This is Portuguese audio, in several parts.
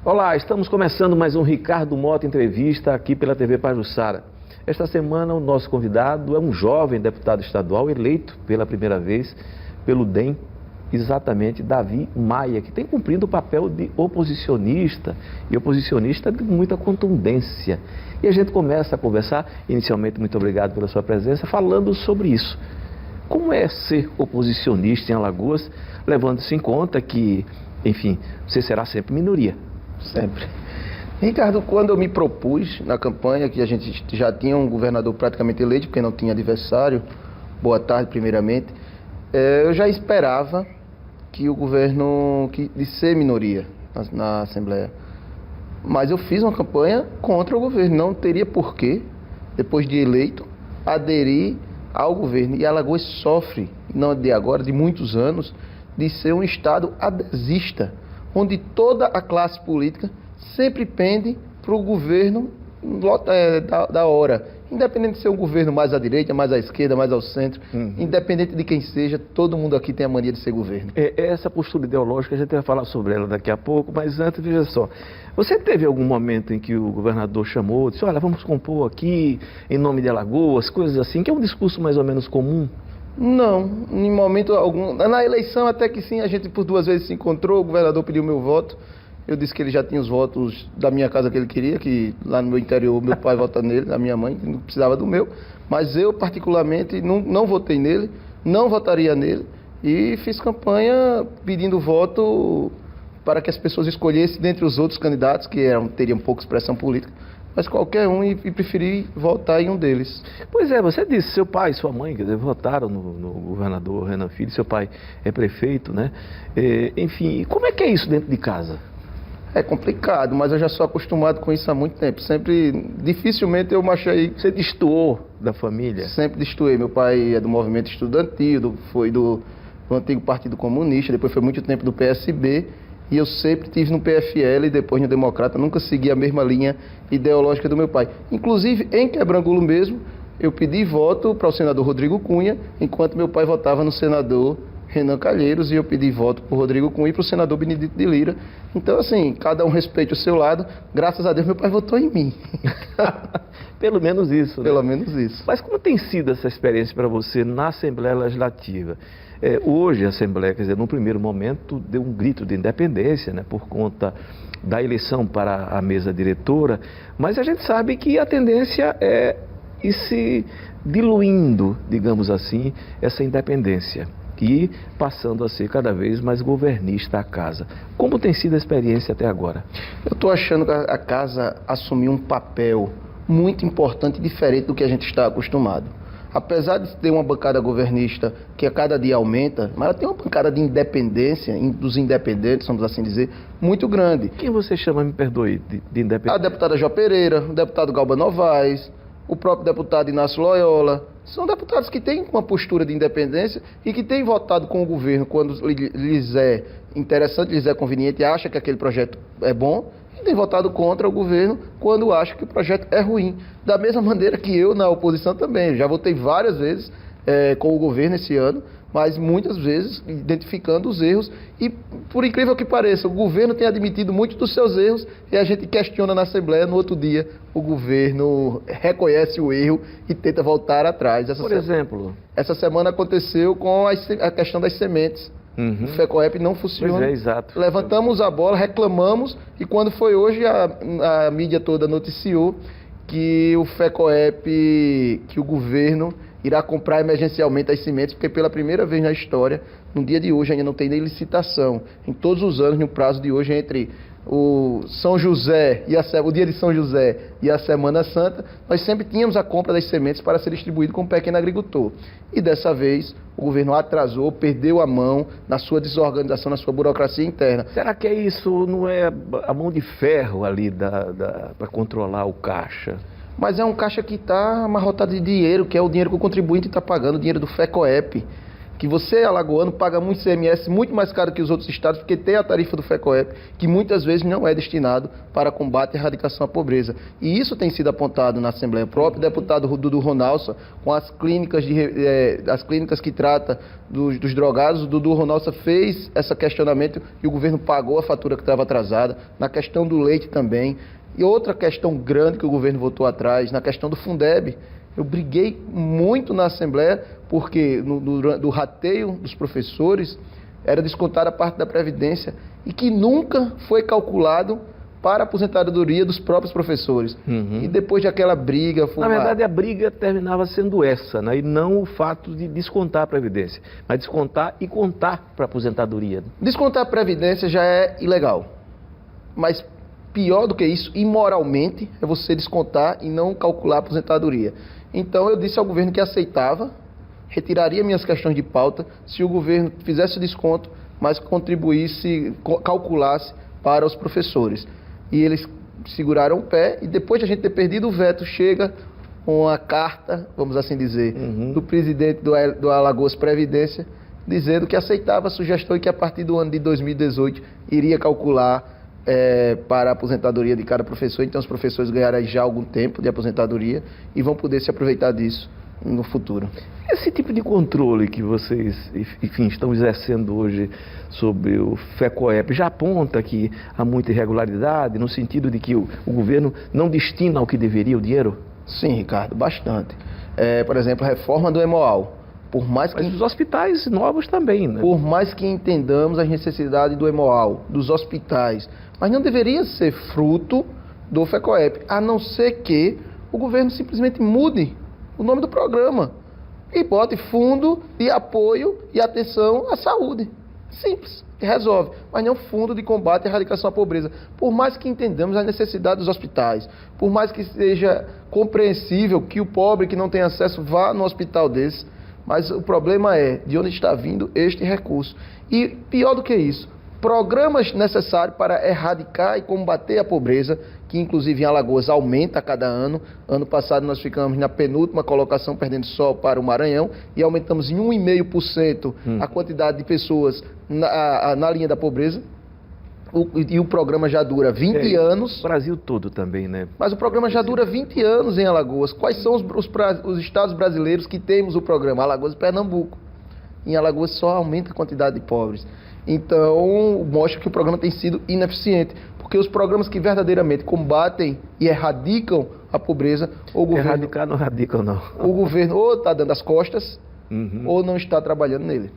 Olá, estamos começando mais um Ricardo Mota Entrevista aqui pela TV Pajuçara. Esta semana o nosso convidado é um jovem deputado estadual eleito pela primeira vez pelo DEM, exatamente Davi Maia, que tem cumprido o papel de oposicionista e oposicionista de muita contundência. E a gente começa a conversar, inicialmente muito obrigado pela sua presença, falando sobre isso. Como é ser oposicionista em Alagoas, levando-se em conta que, enfim, você será sempre minoria? Sempre. Ricardo, quando eu me propus na campanha, que a gente já tinha um governador praticamente eleito, porque não tinha adversário, boa tarde primeiramente, eu já esperava que o governo, de ser minoria na Assembleia. Mas eu fiz uma campanha contra o governo, não teria porquê, depois de eleito, aderir ao governo. E Alagoas sofre, não de agora, de muitos anos, de ser um estado adesista, onde toda a classe política sempre pende para o governo da hora. Independente de ser um governo mais à direita, mais à esquerda, mais ao centro, independente de quem seja, todo mundo aqui tem a mania de ser governo. Essa postura ideológica, a gente vai falar sobre ela daqui a pouco, mas antes, veja só, você teve algum momento em que o governador chamou, disse, olha, vamos compor aqui em nome de Alagoas, coisas assim, que é um discurso mais ou menos comum? Não, em momento algum. Na eleição até que sim, a gente por 2 vezes se encontrou, o governador pediu meu voto. Eu disse que ele já tinha os votos da minha casa que ele queria, que lá no meu interior meu pai vota nele, a minha mãe, que não precisava do meu. Mas eu particularmente não votei nele, não votaria nele e fiz campanha pedindo voto para que as pessoas escolhessem dentre os outros candidatos, que teriam pouca expressão política, mas qualquer um e preferi votar em um deles. Pois é, você disse, seu pai e sua mãe, quer dizer, votaram no governador Renan Filho, seu pai é prefeito, né? Enfim, como é que é isso dentro de casa? É complicado, mas eu já sou acostumado com isso há muito tempo. Dificilmente eu achei... Você destoou da família? Sempre destoei. Meu pai é do movimento estudantil, foi do antigo Partido Comunista, depois foi muito tempo do PSB, e eu sempre estive no PFL e depois no Democrata, nunca segui a mesma linha ideológica do meu pai. Inclusive, em Quebrangulo mesmo, eu pedi voto para o senador Rodrigo Cunha, enquanto meu pai votava no senador Renan Calheiros, e eu pedi voto para o Rodrigo Cunha e para o senador Benedito de Lira. Então, assim, cada um respeite o seu lado. Graças a Deus, meu pai votou em mim. Pelo menos isso, né? Pelo menos isso. Mas como tem sido essa experiência para você na Assembleia Legislativa? Hoje, a Assembleia, quer dizer, num primeiro momento, deu um grito de independência, né, por conta da eleição para a mesa diretora, mas a gente sabe que a tendência é ir se diluindo, digamos assim, essa independência, e passando a ser cada vez mais governista a casa. Como tem sido a experiência até agora? Eu estou achando que a casa assumiu um papel muito importante e diferente do que a gente está acostumado. Apesar de ter uma bancada governista que a cada dia aumenta, mas ela tem uma bancada de independência, dos independentes, vamos assim dizer, muito grande. Quem você chama, me perdoe, de independente? A deputada Jó Pereira, o deputado Galba Novaes, o próprio deputado Inácio Loyola. São deputados que têm uma postura de independência e que têm votado com o governo quando lhes é interessante, lhes é conveniente, acha que aquele projeto é bom, e têm votado contra o governo quando acha que o projeto é ruim. Da mesma maneira que eu, na oposição também. Já votei várias vezes com o governo esse ano, mas muitas vezes identificando os erros. E, por incrível que pareça, o governo tem admitido muitos dos seus erros e a gente questiona na Assembleia, no outro dia o governo reconhece o erro e tenta voltar atrás. Por exemplo? Essa semana aconteceu com a questão das sementes. O FECOEP não funciona. Pois é, exato. Levantamos a bola, reclamamos, e quando foi hoje a mídia toda noticiou que o FECOEP, que o governo irá comprar emergencialmente as sementes, porque pela primeira vez na história, no dia de hoje ainda não tem nem licitação. Em todos os anos, no prazo de hoje, entre o São José e o dia de São José e a Semana Santa, nós sempre tínhamos a compra das sementes para ser distribuído com o pequeno agricultor. E dessa vez o governo atrasou, perdeu a mão na sua desorganização, na sua burocracia interna. Será que isso não é a mão de ferro ali para controlar o caixa? Mas é um caixa que está amarrotado de dinheiro, que é o dinheiro que o contribuinte está pagando, o dinheiro do FECOEP, que você, alagoano, paga muito ICMS, muito mais caro que os outros estados, porque tem a tarifa do FECOEP, que muitas vezes não é destinado para combate e erradicação à pobreza. E isso tem sido apontado na Assembleia. O próprio deputado Dudu Ronalça, com as clínicas, as clínicas que trata dos drogados, o Dudu Ronalça fez esse questionamento e o governo pagou a fatura que estava atrasada. Na questão do leite também. E outra questão grande que o governo votou atrás, na questão do Fundeb. Eu briguei muito na Assembleia, porque do rateio dos professores era descontada a parte da Previdência e que nunca foi calculado para a aposentadoria dos próprios professores. E depois daquela briga... Na verdade, a briga terminava sendo essa, né? E não o fato de descontar a Previdência, mas descontar e contar para a aposentadoria. Descontar a Previdência já é ilegal, mas pior do que isso, imoralmente, é você descontar e não calcular a aposentadoria. Então eu disse ao governo que aceitava, retiraria minhas questões de pauta se o governo fizesse o desconto, mas contribuísse, calculasse para os professores. E eles seguraram o pé e depois de a gente ter perdido o veto, chega uma carta, vamos assim dizer, do presidente do Alagoas Previdência, dizendo que aceitava a sugestão e que a partir do ano de 2018 iria calcular para a aposentadoria de cada professor. Então os professores ganharão já algum tempo de aposentadoria e vão poder se aproveitar disso no futuro. Esse tipo de controle que vocês, enfim, estão exercendo hoje sobre o FECOEP já aponta que há muita irregularidade, no sentido de que o governo não destina ao que deveria o dinheiro? Sim, Ricardo, bastante. Por exemplo, a reforma do EMOAL. Mas os hospitais novos também, né? Por mais que entendamos as necessidades do EMOAL, dos hospitais, mas não deveria ser fruto do FECOEP, a não ser que o governo simplesmente mude o nome do programa e bote Fundo de Apoio e Atenção à Saúde. Simples, resolve. Mas não Fundo de Combate e Erradicação à Pobreza. Por mais que entendamos a necessidade dos hospitais, por mais que seja compreensível que o pobre que não tem acesso vá no hospital desse, mas o problema é de onde está vindo este recurso. E pior do que isso, programas necessários para erradicar e combater a pobreza, que inclusive em Alagoas aumenta a cada ano. Ano passado nós ficamos na penúltima colocação, perdendo só para o Maranhão, e aumentamos em 1,5% a quantidade de pessoas na linha da pobreza. E o programa já dura 20 anos. O Brasil todo também, né? Mas o programa já dura 20 anos em Alagoas. Quais são os estados brasileiros que temos o programa? Alagoas e Pernambuco. Em Alagoas só aumenta a quantidade de pobres. Então, mostra que o programa tem sido ineficiente. Porque os programas que verdadeiramente combatem e erradicam a pobreza, o governo... Erradicar não erradicam, não. O governo ou está dando as costas, ou não está trabalhando nele.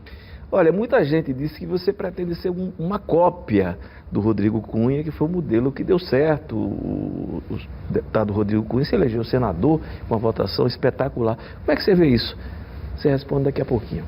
Olha, muita gente disse que você pretende ser uma cópia do Rodrigo Cunha, que foi o modelo que deu certo. O deputado Rodrigo Cunha se elegeu senador com uma votação espetacular. Como é que você vê isso? Você responde daqui a pouquinho.